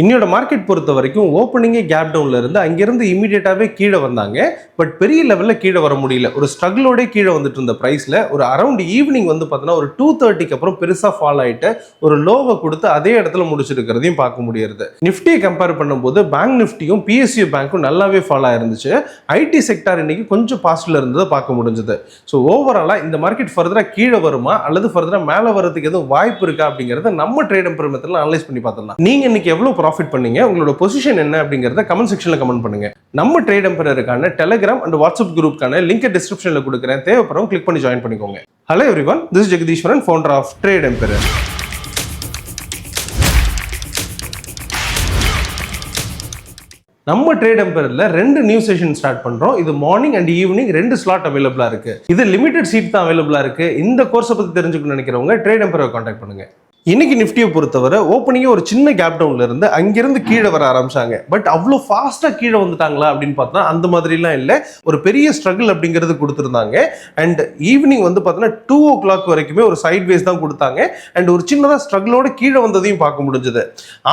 இன்னையோட மார்க்கெட் பொறுத்த வரைக்கும் ஓப்பனிங்கே கேப் டவுன்ல இருந்து அங்கிருந்து இமீடியட்டாவே கீழே வந்தாங்க. பட் பெரிய லெவல்ல கீழே வர முடியல. ஒரு ஸ்ட்ரகிளோட கீழே வந்துட்டு இருந்த பிரைஸ்ல ஒரு அரௌண்ட் ஈவினிங் வந்து பார்த்தீங்கன்னா ஒரு 2:30க்கு அப்புறம் பெருசா ஃபால் ஆயிட்டு ஒரு லோவை கொடுத்து அதே இடத்துல முடிச்சிருக்கிறதையும் பார்க்க முடியுது. நிஃப்டியை கம்பேர் பண்ணும்போது பேங்க் நிஃப்டியும் பிஎஸ்யூ பேங்க்கும் நல்லாவே ஃபால் ஆயிருந்துச்சு. ஐடி செக்டார் இன்னைக்கு கொஞ்சம் பாசிட்டிவ்ல இருந்ததை பார்க்க முடிஞ்சது. ஸோ ஓவராலா இந்த மார்க்கெட் ஃபர்தரா கீழே வருமா அல்லது ஃபர்தரா மேலே வரதுக்கு எதுவும் வாய்ப்பு இருக்கா அப்படிங்கறத நம்ம ட்ரேட் எம்பெரிமெண்ட்ல அனலைஸ் பண்ணி பார்த்தலாம். நீங்க இன்னைக்கு எவ்வளவு ப்ராஃபிட் பண்ணீங்க, உங்களோட பொசிஷன் என்ன அப்படிங்கறத கமெண்ட் செக்ஷன்ல கமெண்ட் பண்ணுங்க. நம்ம ட்ரேட் எம்பரருக்கான டெலிகிராம் அண்ட் வாட்ஸ்அப் குரூப்க்கான லிங்க் டிஸ்கிரிப்ஷன்ல கொடுக்குறேன். தேவைப்படுறவங்க கிளிக் பண்ணி ஜாயின் பண்ணிக்கோங்க. Hello everyone, this is Jagadeeswaran, founder of trade emperor. நம்ம ட்ரேட் எம்பரர்ல 2 நியூ செஷன் ஸ்டார்ட் பண்றோம். இது மார்னிங் அண்ட் ஈவினிங் 2 ஸ்லாட் அவைலபிளா இருக்கு. இது லிமிடெட் சீட் தான் அவைலபிளா இருக்கு. இந்த கோர்ஸை பத்தி தெரிஞ்சுக்கணும்னு நினைக்கிறவங்க ட்ரேட் எம்பரர் கான்டாக்ட் பண்ணுங்க. இன்னைக்கு நிஃப்டியை பொறுத்தவரை ஓப்பனிங்கே ஒரு சின்ன கேப் டவுன்ல இருந்து அங்கிருந்து கீழே வர ஆரம்பிச்சாங்க. பட் அவ்வளோ ஃபாஸ்டா கீழே வந்துட்டாங்களா அப்படின்னு பார்த்தா அந்த மாதிரிலாம் இல்லை. ஒரு பெரிய ஸ்ட்ரகிள் அப்படிங்கிறது கொடுத்துருந்தாங்க. அண்ட் ஈவினிங் வந்து பார்த்தீங்கன்னா 2 o'clock வரைக்குமே ஒரு சைட் வேஸ் தான் கொடுத்தாங்க. அண்ட் ஒரு சின்னதாக ஸ்ட்ரகிளோட கீழே வந்ததையும் பார்க்க முடிஞ்சது.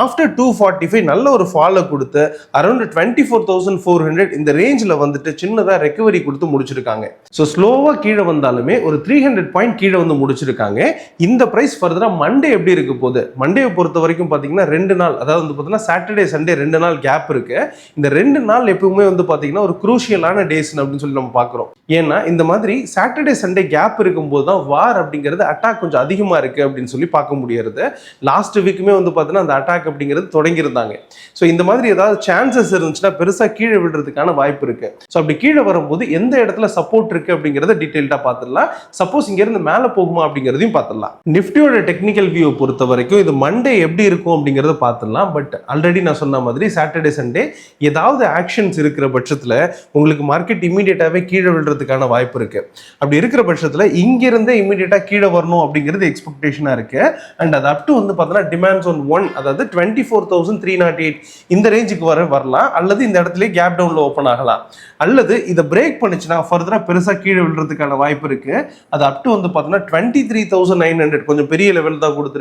ஆஃப்டர் 2:45 நல்ல ஒரு ஃபாலை கொடுத்து அரௌண்ட் 24,400 இந்த ரேஞ்சில் வந்துட்டு சின்னதாக ரெக்கவரி கொடுத்து முடிச்சிருக்காங்க. ஸோ ஸ்லோவாக கீழே வந்தாலுமே ஒரு 300 பாயிண்ட் கீழே வந்து முடிச்சிருக்காங்க. இந்த பிரைஸ் ஃபர்தரா மண்டே எப்படி இருக்கு போகுது? மண்டே பொறுத்த வரைக்கும் பாத்தீங்கன்னா 2 நாள், அதாவது வந்து பாத்தீங்கன்னா சாட்டர்டே சண்டே 2 நாள் கேப் இருக்கு. இந்த 2 நாள் எப்பவுமே வந்து பாத்தீங்கன்னா ஒரு குரூஷியலான டேஸ் அப்படின்னு சொல்லி நம்ம பாக்குறோம். ஏன்னா இந்த மாதிரி சாட்டர்டே சண்டே கேப் இருக்கும்போது தான் வார் அப்படிங்கிறது அட்டாக் கொஞ்சம் அதிகமா இருக்கு அப்படின்னு சொல்லி பார்க்க முடியாது. லாஸ்ட் வீக்குமே வந்து பாத்தீங்கன்னா அந்த அட்டாக் அப்படிங்கிறது தொடங்கி இருந்தாங்க. ஸோ இந்த மாதிரி ஏதாவது சான்சஸ் இருந்துச்சுன்னா பெருசா கீழே விடுறதுக்கான வாய்ப்பு இருக்கு. ஸோ அப்படி கீழே வரும்போது எந்த இடத்துல சப்போர்ட் இருக்கு அப்படிங்கறத டீடைல்டா பார்த்துடலாம். சப்போஸ் இங்க இருந்து மேல போகுமா அப்படிங்கறதையும் பார்த்துடலாம். நிஃப்டியோட டெக்னிக்கல் வியூ பொறுத்த வரைக்கும் இது மண்டே எப்படி இருக்கும் அப்படிங்கறத பார்த்துடலாம். பட் ஆல்ரெடி நான் சொன்ன மாதிரி சாட்டர்டே சண்டே ஏதாவது ஆக்ஷன்ஸ் இருக்கிற பட்சத்தில் உங்களுக்கு மார்க்கெட் இமீடியட்டாவே கீழே விழுறதுக்கான வாய்ப்பு இருக்கு. அப்படி இருக்கிற பட்சத்தில் இங்கிருந்தே இமீடியட்டா கீழே வரணும் அப்படிங்கிறது எக்ஸ்பெக்டேஷனா இருக்கு. அண்ட் அது அப் டு வந்து பார்த்தீங்கன்னா டிமாண்ட்ஸ் ஆன் 1, அதாவது 24,308 இந்த ரேஞ்சுக்கு வரலாம். அல்லது இந்த இடத்துல கேப் டவுன்ல ஓப்பன் ஆகலாம். அல்லது இதை பிரேக் பண்ணுச்சுன்னா ஃபர்தரா பெருசா கீழே விழுறதுக்கான வாய்ப்பு இருக்கு. அது அப் டு வந்து பார்த்தீங்கன்னா 23,900 கொஞ்சம் பெரிய லெவல் தான் கொடுத்துருக்கேன்.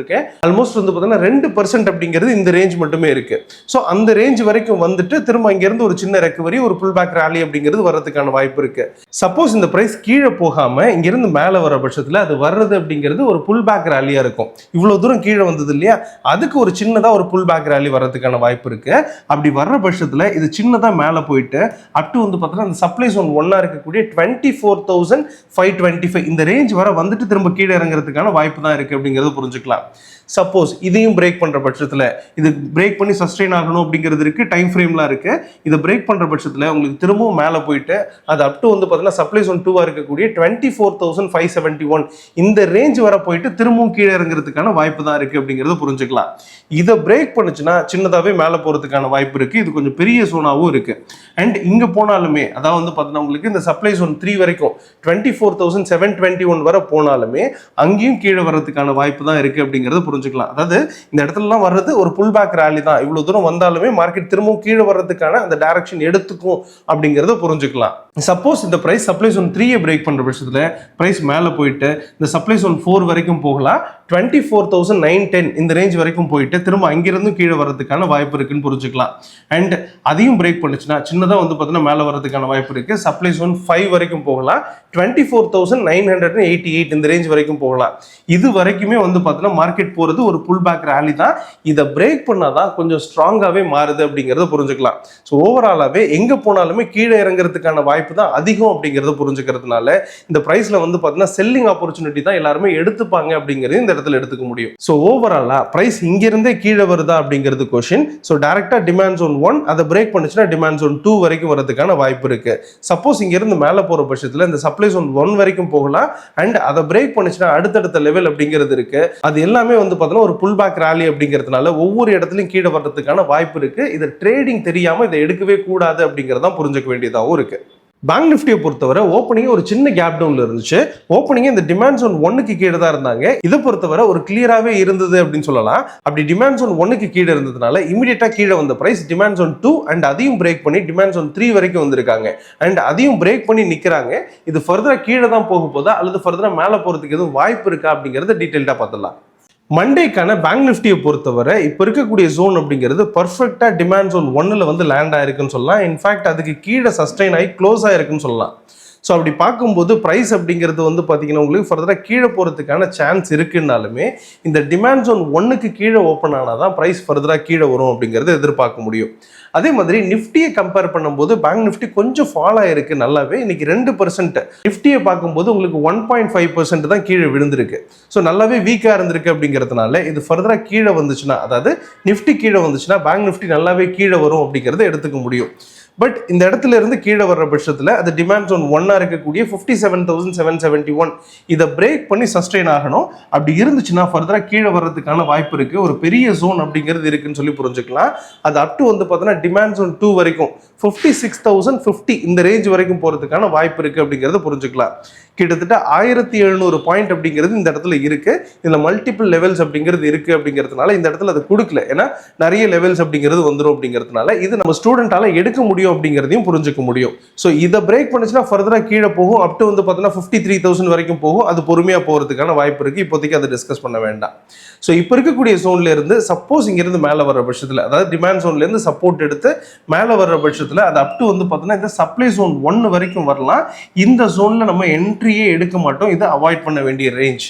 ஆல்மோஸ்ட் வந்து பார்த்தீங்கன்னா 2% அப்படிங்கிறது இந்த ரேஞ்ச் மட்டுமே இருக்கு. ஸோ அந்த ரேஞ்ச் வரைக்கும் வந்துட்டு திரும்ப இங்கிருந்து ஒரு சின்ன ரெக்கவரி, ஒரு புல் பேக் ராலி அப்படிங்கிறது வர்றதுக்கான வாய்ப்பு இருக்கு. சப்போஸ் இந்த பிரைஸ் கீழே போகாம இங்கிருந்து மேலே வர பட்சத்தில் அது வர்றது அப்படிங்கிறது ஒரு புல் பேக் ராலியா இருக்கும். இவ்வளவு தூரம் கீழே வந்தது இல்லையா, அதுக்கு ஒரு சின்னதா ஒரு புல் பேக் ராலி வர்றதுக்கான வாய்ப்பு இருக்கு. அப்படி வர்ற பட்சத்தில் இது சின்னதா மேலே போயிட்டு அப் டு வந்து பார்த்தீங்கன்னா அந்த சப்ளை ஜோன் 1 இருக்கக்கூடிய 24,525 இந்த ரேஞ்ச் வர வந்துட்டு திரும்ப கீழே இறங்குறதுக்கான வாய்ப்பு தான் இருக்கு அப்படிங்கிறது புரிஞ்சுக்கலாம். சப்போஸ் இதையும் பிரேக் பண்ற பட்சத்தில், இது பிரேக் பண்ணி சஸ்டெயின் ஆகணும் அப்படிங்கிறது இருக்கு, டைம் ஃப்ரேம்லாம் இருக்கு. இதை பிரேக் பண்ற பட்சத்தில் உங்களுக்கு திரும்பவும் மேலே போயிட்டு அது அப் டு வந்து பார்த்தீங்கன்னா சப்ளை ஜோன் 2 இருக்கக்கூடிய 24,571 இந்த ரேஞ்ச் வர போயிட்டு திரும்பவும் கீழே இறங்குறதுக்கான வாய்ப்பு தான் இருக்கு அப்படிங்கிறது புரிஞ்சுக்கலாம். இதை பிரேக் பண்ணுச்சுன்னா சின்னதாவே மேலே போறதுக்கான வாய்ப்பு இருக்கு. இது கொஞ்சம் பெரிய சோனாவும் இருக்கு. அண்ட் இங்க போனாலுமே அதாவது வந்து பார்த்தீங்கன்னா உங்களுக்கு இந்த சப்ளை ஜோன் 3 வரைக்கும் 24,721 வரை போனாலுமே அங்கேயும் கீழே வர்றதுக்கான வாய்ப்பு தான் இருக்கு அப்படிங்கிறது புரிஞ்சுக்கலாம். அதாவது இந்த இடத்துலலாம் வர்றது ஒரு புல் பேக் ராலி தான். இவ்வளவு தூரம் வந்தாலுமே மார்க்கெட் திரும்பவும் கீழே வர்றதுக்கான அந்த டைரக்ஷன் எடுத்துக்கும் அப்படிங்கிறத புரிஞ்சுக்கலாம். சப்போஸ் இந்த பிரைஸ் சப்ளை ஜோன் 3 பிரேக் பண்ற பட்சத்தில் பிரைஸ் மேலே போயிட்டு இந்த சப்ளை ஜோன் 4 வரைக்கும் போகலாம். 24,910 இந்த ரேஞ்ச் வரைக்கும் போயிட்டு திரும்ப அங்கிருந்து கீழே வர்றதுக்கான வாய்ப்பு இருக்குன்னு புரிஞ்சுக்கலாம். அண்ட் அதையும் பிரேக் பண்ணுச்சுன்னா சின்னதாக வந்து பார்த்தீங்கன்னா மேலே வர்றதுக்கான வாய்ப்பு இருக்கு. சப்ளை ஜோன் 5 வரைக்கும் போகலாம். 24,988 இந்த ரேஞ்ச் வரைக்கும் போகலாம். இது வரைக்குமே வந்து பார்த்தீங்கன்னா மார்க்கெட் போறது ஒரு புல் பேக் ராலி தான். இதை பிரேக் பண்ணாதான் கொஞ்சம் ஸ்ட்ராங்காவே மாறுது அப்படிங்கிறத புரிஞ்சுக்கலாம். ஸோ ஓவராலாவே எங்க போனாலுமே கீழே இறங்குறதுக்கான வாய்ப்பு தான் அதிகம் அப்படிங்கிறத புரிஞ்சுக்கிறதுனால இந்த பிரைஸ்ல வந்து பார்த்தீங்கன்னா செல்லிங் ஆப்பர்ச்சுனிட்டி தான் எல்லாருமே எடுத்துப்பாங்க அப்படிங்கிறது இந்த இடத்துல எடுத்துக்க முடியும். ஸோ ஓவராலா பிரைஸ் இங்கிருந்தே கீழே வருதா அப்படிங்கிறது கொஸ்டின். ஸோ டைரக்டா டிமாண்ட் ஜோன் 1 அதை பிரேக் பண்ணுச்சுன்னா டிமாண்ட் ஜோன் 2 வரைக்கும் வரதுக்கான வாய்ப்பு இருக்கு. சப்போஸ் இங்க இருந்து மேலே போற பட்சத்தில் இந்த சப்ளை ஜோன் 1 வரைக்கும் போகலாம். அண்ட் அதை பிரேக் பண்ணுச்சுன்னா அடுத்தடுத்த லெவல் அப்படிங்கிறது இருக்கு. அது எல்லாமே வந்து பார்த்தீங்கன்னா ஒரு புல் பேக் ராலி அப்படிங்கிறதுனால ஒவ்வொரு இடத்துலையும் கீழே வர்றதுக்கான வாய்ப்பு இருக்கு. இது ட்ரேடிங் தெரியாம இதை எடுக்கவே கூடாது அப்படிங்கிறதான் புரிஞ்சுக்க வேண்டியதாகவும் இருக்கு. பேங்க் நிஃப்டியை பொறுத்தவரை ஓப்பனிங் ஒரு சின்ன கேப் டவுன்ல இருந்துச்சு. ஓப்பனிங் இந்த டிமாண்ட் ஜோன் 1க்கு கீழே தான் இருந்தாங்க. இதை பொறுத்தவரை ஒரு கிளியராகவே இருந்தது அப்படின்னு சொல்லலாம். அப்படி டிமாண்ட் ஜோன் 1க்கு கீழே இருந்ததுனால இமீடியட்டா கீழே வந்த பிரைஸ் டிமாண்ட் ஜோன் 2 அண்ட் அதையும் பிரேக் பண்ணி டிமாண்ட் ஜோன் 3 வரைக்கும் வந்திருக்காங்க. அண்ட் அதையும் பிரேக் பண்ணி நிக்கிறாங்க. இது ஃபர்தரா கீழே தான் போக போதா அல்லது ஃபர்தரா மேலே போறதுக்கு எதுவும் வாய்ப்பு இருக்கா அப்படிங்கறத டீடைல்டா பார்த்துடலாம். மண்டேக்கான பேங்க் நிஃப்டியை பொறுத்தவரை இப்போ இருக்கக்கூடிய ஜோன் அப்படிங்கிறது பர்ஃபெக்டாக டிமாண்ட் ஜோன் 1ல் வந்து லேண்ட் ஆயிருக்குன்னு சொல்லலாம். இன்ஃபேக்ட் அதுக்கு கீழே சஸ்டெயின் ஆகி க்ளோஸ் ஆயிருக்குன்னு சொல்லலாம். ஸோ அப்படி பார்க்கும்போது ப்ரைஸ் அப்படிங்கிறது வந்து பார்த்தீங்கன்னா உங்களுக்கு ஃபர்தராக கீழே போகிறதுக்கான சான்ஸ் இருக்குன்னாலுமே இந்த டிமாண்ட் ஜோன் 1க்கு கீழே ஓப்பன் ஆனால் தான் ப்ரைஸ் ஃபர்தராக கீழே வரும் அப்படிங்கிறத எதிர்பார்க்க முடியும். அதே மாதிரி நிஃப்டியை கம்பேர் பண்ணும்போது பேங்க் நிஃப்டி கொஞ்சம் ஃபால் ஆயிருக்கு நல்லாவே. இன்னைக்கு 2% நிஃப்டியை பார்க்கும்போது உங்களுக்கு 1.5% தான் கீழே விழுந்திருக்கு. ஸோ நல்லாவே வீக்காக இருந்திருக்கு அப்படிங்கிறதுனால இது ஃபர்தராக கீழே வந்துச்சுன்னா, அதாவது நிஃப்டி கீழே வந்துச்சுன்னா பேங்க் நிஃப்டி நல்லாவே கீழே வரும் அப்படிங்கிறத எடுத்துக்க முடியும். பட் இந்த இடத்துல இருந்து கீழே வர்ற பட்சத்தில் அது டிமாண்ட் ஜோன் 1 இருக்கக்கூடிய 57,771 இதை பிரேக் பண்ணி சஸ்டெயின் ஆகணும். அப்படி இருந்துச்சுன்னா ஃபர்தராக கீழே வர்றதுக்கான வாய்ப்பு இருக்கு. ஒரு பெரிய ஜோன் அப்படிங்கிறது இருக்குன்னு சொல்லி புரிஞ்சுக்கலாம். அது அப் டு வந்து பார்த்தீங்கன்னா டிமாண்ட் ஜோன் 2 வரைக்கும் 56,050 இந்த ரேஞ்ச் வரைக்கும் போறதுக்கான வாய்ப்பு இருக்கு அப்படிங்கிறத புரிஞ்சுக்கலாம். கிட்டத்தட்ட 1700 பாயிண்ட் அப்படிங்கிறது இந்த இடத்துல இருக்கு. இதுல மல்டிபிள் லெவல்ஸ் அப்படிங்கிறது இருக்கு அப்படிங்கிறதுனால இந்த இடத்துல அது கொடுக்கல. ஏன்னா நிறைய லெவல்ஸ் அப்படிங்கிறது வந்துடும் அப்படிங்கிறதுனால இது நம்ம ஸ்டூடெண்டால எடுக்க முடியும் அப்படிங்கிறதையும் புரிஞ்சுக்க முடியும். ஸோ இதை பிரேக் பண்ணுச்சுன்னா ஃபர்தராக கீழே போகும். அப் டு வந்து பார்த்தீங்கன்னா 53,000 வரைக்கும் போகும். அது பொறுமையாக போகிறதுக்கான வாய்ப்பு இருக்கு. இப்போதைக்கு அதை டிஸ்கஸ் பண்ண வேண்டாம். ஸோ இப்போ இருக்கக்கூடிய ஜோன்ல இருந்து சப்போஸ் இங்கிருந்து மேலே வர்ற பட்சத்தில், அதாவது டிமாண்ட் ஜோன்ல இருந்து சப்போர்ட் எடுத்து மேலே வர்ற பட்சத்தில் அது அப் டு வந்து பார்த்தீங்கன்னா இந்த சப்ளை ஜோன் 1 வரைக்கும் வரலாம். இந்த ஜோன்ல நம்ம என்ட்ரியே எடுக்க மாட்டோம். இதை அவாய்ட் பண்ண வேண்டிய ரேஞ்ச்.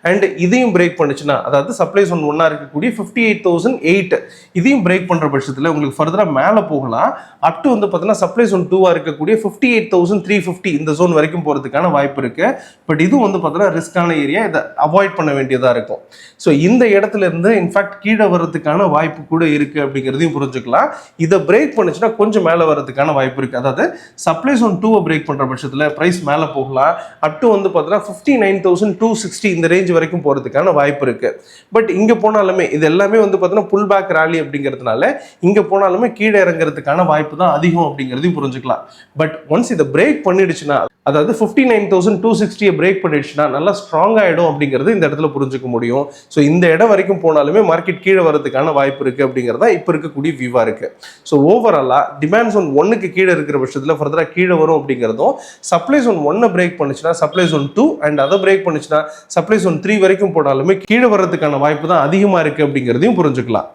அண்ட் இதையும் பிரேக் பண்ணுச்சுன்னா, அதாவது சப்ளை ஜோன் 1 இருக்கக்கூடிய 58,008 இதையும் பிரேக் பண்ற பட்சத்தில் உங்களுக்கு ஃபர்தரா மேலே போகலாம். அப் டு வந்து பார்த்தீங்கன்னா சப்ளை ஜோன் 2 இருக்கக்கூடிய 58,350 இந்த ஜோன் வரைக்கும் போறதுக்கான வாய்ப்பு இருக்கு. பட் இது வந்து பார்த்தீங்கன்னா ரிஸ்கான ஏரியா. இதை அவாய்ட் பண்ண வேண்டியதா இருக்கும். ஸோ இந்த இடத்துல இருந்து இன்ஃபேக்ட் கீழே வர்றதுக்கான வாய்ப்பு கூட இருக்கு அப்படிங்கிறதையும் புரிஞ்சுக்கலாம். இதை பிரேக் பண்ணுச்சுன்னா கொஞ்சம் மேலே வர்றதுக்கான வாய்ப்பு இருக்கு. அதாவது சப்ளை ஜோன் 2 பிரேக் பண்ற பட்சத்தில் பிரைஸ் மேலே போகலாம். அப் டு வந்து பார்த்தீங்கன்னா 59,260 இந்த ரேஞ்ச் வரைக்கும் போறதுக்கான வாய்ப்பு இருக்கு. பட் இங்க போனாலுமே இது எல்லாமே வந்து பார்த்தீங்கன்னா புல் பேக் ராலி அப்படிங்கிறதுனால இங்க போனாலுமே கீழே இறங்குறதுக்கான வாய்ப்பு தான் அதிகம் அப்படிங்கிறதையும் புரிஞ்சுக்கலாம். பட் ஒன்ஸ் இதை பிரேக் பண்ணிடுச்சுன்னா, அதாவது 59,260 பிரேக் பண்ணிடுச்சுன்னா நல்லா ஸ்ட்ராங் ஆயிடும் அப்படிங்கிறது இந்த இடத்துல புரிஞ்சுக்க முடியும். ஸோ இந்த இடம் வரைக்கும் போனாலுமே மார்க்கெட் கீழே வரதுக்கான வாய்ப்பு இருக்கு அப்படிங்கிறதா இப்போ இருக்கக்கூடிய வியூவா இருக்கு. ஸோ ஓவராலா டிமாண்ட் ஜோன் 1க்கு கீழே இருக்கிற பட்சத்தில் ஃபர்தரா கீழே வரும் அப்படிங்கிறதும், சப்ளை ஜோன் 1 பிரேக் பண்ணுச்சுன்னா சப்ளை ஜோன் 2 அண்ட் அதை பிரேக் பண்ணுச்சுன்னா சப்ளை ஜோன் 3 வரைக்கும் போனாலுமே கீழே வர்றதுக்கான வாய்ப்பு தான் அதிகமா இருக்கு அப்படிங்கிறதையும் புரிஞ்சுக்கலாம்.